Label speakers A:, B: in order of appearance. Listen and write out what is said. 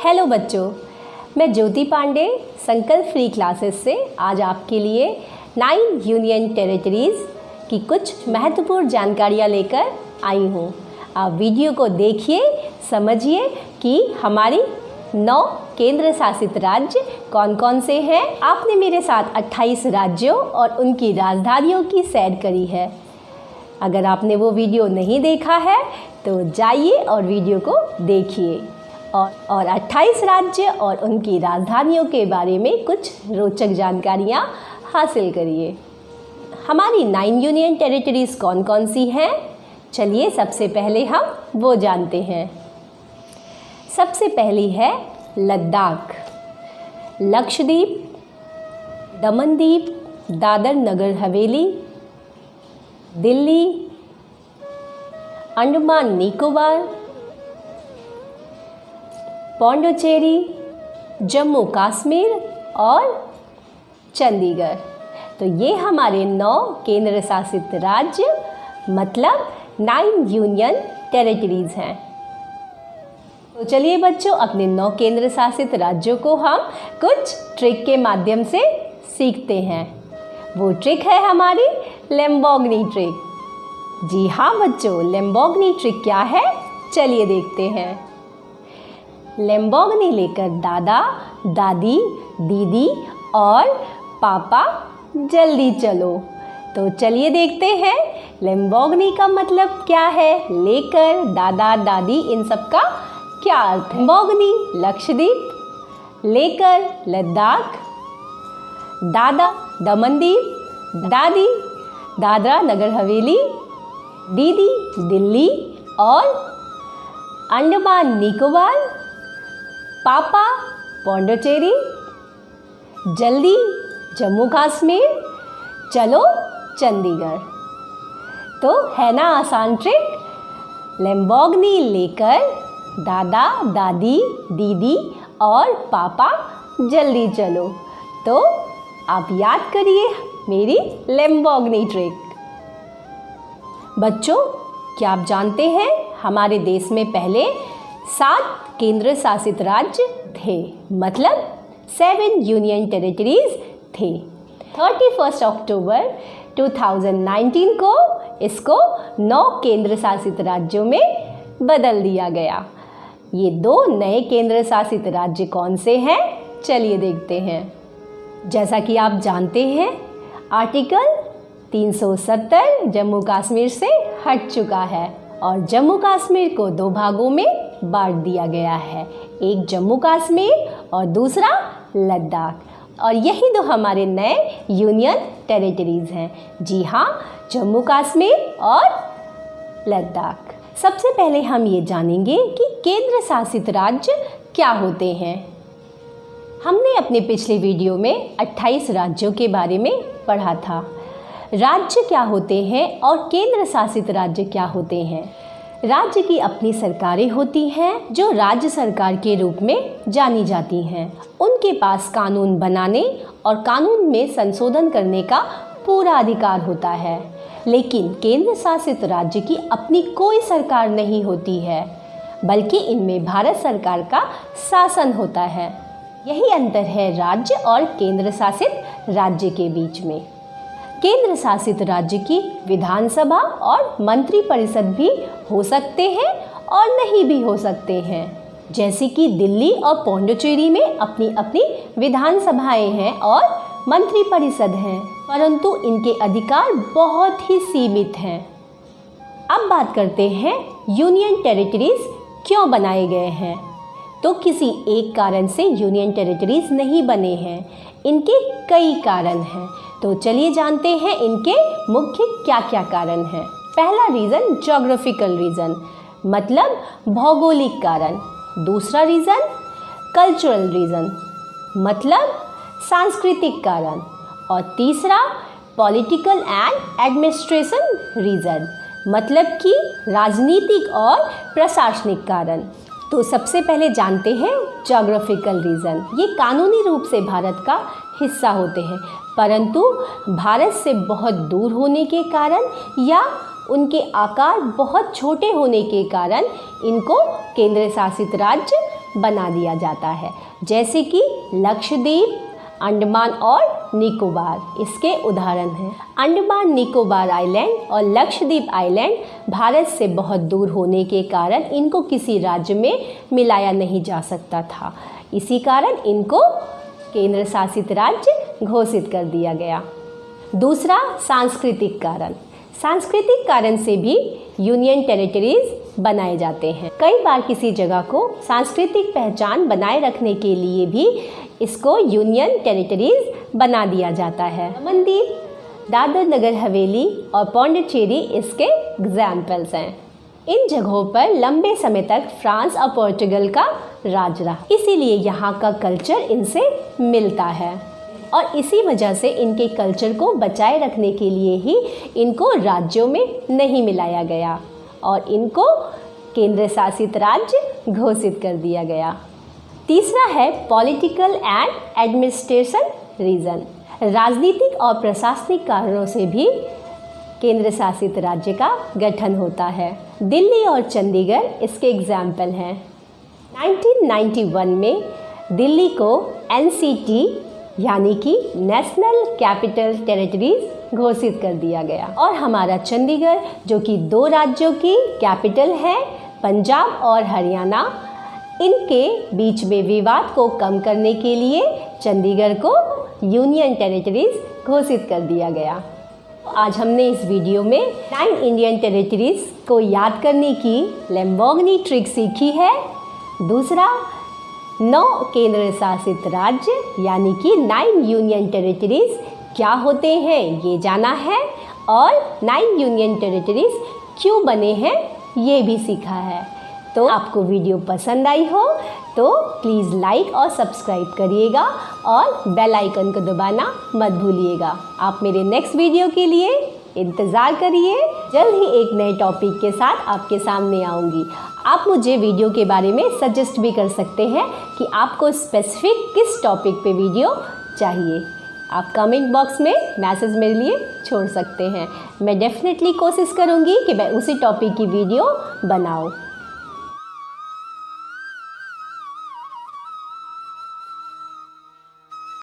A: Hello बच्चों, मैं ज्योति पांडे संकल्प फ्री क्लासेस से आज आपके लिए 9 यूनियन टेरिटरीज़ की कुछ महत्वपूर्ण जानकारियाँ लेकर आई हूँ। आप वीडियो को देखिए, समझिए कि हमारी 9 केंद्र शासित राज्य कौन कौन से हैं। आपने मेरे साथ 28 राज्यों और उनकी राजधानियों की सैर करी है। अगर आपने वो वीडियो नहीं देखा है तो जाइए और वीडियो को देखिए और 28 राज्य और उनकी राजधानियों के बारे में कुछ रोचक जानकारियाँ हासिल करिए। हमारी 9 यूनियन टेरिटरीज़ कौन कौन सी हैं, चलिए सबसे पहले हम वो जानते हैं। सबसे पहली है लद्दाख, लक्षद्वीप, दमनदीप, दादर नगर हवेली, दिल्ली, अंडमान निकोबार, पौंडीचेरी, जम्मू कश्मीर और चंडीगढ़। तो ये हमारे 9 केंद्र शासित राज्य मतलब 9 यूनियन टेरिटरीज़ हैं। तो चलिए बच्चों, अपने 9 केंद्र शासित राज्यों को हम कुछ ट्रिक के माध्यम से सीखते हैं। वो ट्रिक है हमारी लैम्बोर्गिनी ट्रिक। जी हाँ बच्चों, लैम्बोर्गिनी ट्रिक क्या है, चलिए देखते हैं। लैम्बोर्गिनी लेकर दादा, दादी, दीदी और पापा जल्दी चलो। तो चलिए देखते हैं लैम्बोर्गिनी का मतलब क्या है, लेकर, दादा, दादी, इन सब का क्या अर्थ है। लैम्बोर्गिनी लक्षद्वीप, लेकर लद्दाख, दादा दमनदीप, दादी दादरा नगर हवेली, दीदी दिल्ली और अंडमान निकोबार, पापा पौंडीचेरी, जल्दी जम्मू कश्मीर, चलो चंडीगढ़। तो है ना आसान ट्रिक। लैम्बोर्गिनी लेकर दादा, दादी, दीदी और पापा जल्दी चलो। तो आप याद करिए मेरी लैम्बोर्गिनी ट्रिक। बच्चों, क्या आप जानते हैं हमारे देश में पहले 7 केंद्र शासित राज्य थे, मतलब 7 यूनियन टेरिटरीज़ थे। 31 अक्टूबर 2019 को इसको 9 केंद्र शासित राज्यों में बदल दिया गया। ये 2 नए केंद्र शासित राज्य कौन से हैं, चलिए देखते हैं। जैसा कि आप जानते हैं, आर्टिकल 370 जम्मू कश्मीर से हट चुका है और जम्मू कश्मीर को 2 भागों में बांट दिया गया है, एक जम्मू कश्मीर और दूसरा लद्दाख। और यही 2 हमारे नए यूनियन टेरिटरीज़ हैं। जी हाँ, जम्मू कश्मीर और लद्दाख। सबसे पहले हम ये जानेंगे कि केंद्र शासित राज्य क्या होते हैं। हमने अपने पिछले वीडियो में 28 राज्यों के बारे में पढ़ा था। राज्य क्या होते हैं और केंद्र शासित राज्य क्या होते हैं। राज्य की अपनी सरकारें होती हैं जो राज्य सरकार के रूप में जानी जाती हैं। उनके पास कानून बनाने और कानून में संशोधन करने का पूरा अधिकार होता है। लेकिन केंद्र शासित राज्य की अपनी कोई सरकार नहीं होती है, बल्कि इनमें भारत सरकार का शासन होता है। यही अंतर है राज्य और केंद्र शासित राज्य के बीच में। केंद्र शासित राज्य की विधानसभा और मंत्रिपरिषद भी हो सकते हैं और नहीं भी हो सकते हैं। जैसे कि दिल्ली और पौंडीचेरी में अपनी अपनी विधानसभाएं हैं और मंत्रिपरिषद हैं, परंतु इनके अधिकार बहुत ही सीमित हैं। अब बात करते हैं यूनियन टेरिटरीज़ क्यों बनाए गए हैं। तो किसी एक कारण से यूनियन टेरिटरीज़ नहीं बने हैं, इनके कई कारण हैं। तो चलिए जानते हैं इनके मुख्य क्या क्या कारण हैं। पहला रीज़न ज्योग्राफिकल रीज़न, मतलब भौगोलिक कारण। दूसरा रीज़न कल्चरल रीज़न, मतलब सांस्कृतिक कारण। और तीसरा पॉलिटिकल एंड एडमिनिस्ट्रेशन रीज़न, मतलब कि राजनीतिक और प्रशासनिक कारण। तो सबसे पहले जानते हैं ज्योग्राफिकल रीज़न। ये कानूनी रूप से भारत का हिस्सा होते हैं, परंतु भारत से बहुत दूर होने के कारण या उनके आकार बहुत छोटे होने के कारण इनको केंद्र शासित राज्य बना दिया जाता है, जैसे कि लक्षद्वीप, अंडमान और निकोबार इसके उदाहरण हैं। अंडमान निकोबार आइलैंड और लक्षद्वीप आइलैंड भारत से बहुत दूर होने के कारण इनको किसी राज्य में मिलाया नहीं जा सकता था। इसी कारण इनको केंद्र शासित राज्य घोषित कर दिया गया। दूसरा, सांस्कृतिक कारण। सांस्कृतिक कारण से भी यूनियन टेरिटरीज बनाए जाते हैं। कई बार किसी जगह को सांस्कृतिक पहचान बनाए रखने के लिए भी इसको यूनियन टेरिटरीज बना दिया जाता है। दमनदीप, दादर नगर हवेली और पौंडीचेरी इसके एग्जाम्पल्स हैं। इन जगहों पर लंबे समय तक फ्रांस और पोर्चुगल का राज रहा, इसीलिए यहाँ का कल्चर इनसे मिलता है और इसी वजह से इनके कल्चर को बचाए रखने के लिए ही इनको राज्यों में नहीं मिलाया गया और इनको केंद्र शासित राज्य घोषित कर दिया गया। तीसरा है पॉलिटिकल एंड एडमिनिस्ट्रेशन रीजन। राजनीतिक और प्रशासनिक कारणों से भी केंद्र शासित राज्य का गठन होता है। दिल्ली और चंडीगढ़ इसके एग्जाम्पल हैं। 1991 में दिल्ली को NCT यानी कि नेशनल कैपिटल टेरिटरीज घोषित कर दिया गया और हमारा चंडीगढ़, जो कि 2 राज्यों की कैपिटल है, पंजाब और हरियाणा, इनके बीच में विवाद को कम करने के लिए चंडीगढ़ को यूनियन टेरिटरीज घोषित कर दिया गया। आज हमने इस वीडियो में 9 इंडियन टेरिटरीज को याद करने की लैम्बोर्गिनी ट्रिक सीखी है। दूसरा, 9 केंद्र शासित राज्य यानी कि 9 यूनियन टेरिटरीज क्या होते हैं ये जाना है और 9 यूनियन टेरिटरीज क्यों बने हैं ये भी सीखा है। तो आपको वीडियो पसंद आई हो तो प्लीज़ लाइक और सब्सक्राइब करिएगा और बेल आइकन को दबाना मत भूलिएगा। आप मेरे नेक्स्ट वीडियो के लिए इंतज़ार करिए। जल्द ही एक नए टॉपिक के साथ आपके सामने आऊँगी। आप मुझे वीडियो के बारे में सजेस्ट भी कर सकते हैं कि आपको स्पेसिफिक किस टॉपिक पे वीडियो चाहिए। आप कमेंट बॉक्स में मैसेज मेरे लिए छोड़ सकते हैं। मैं डेफिनेटली कोशिश करूँगी कि मैं उसी टॉपिक की वीडियो बनाऊँ।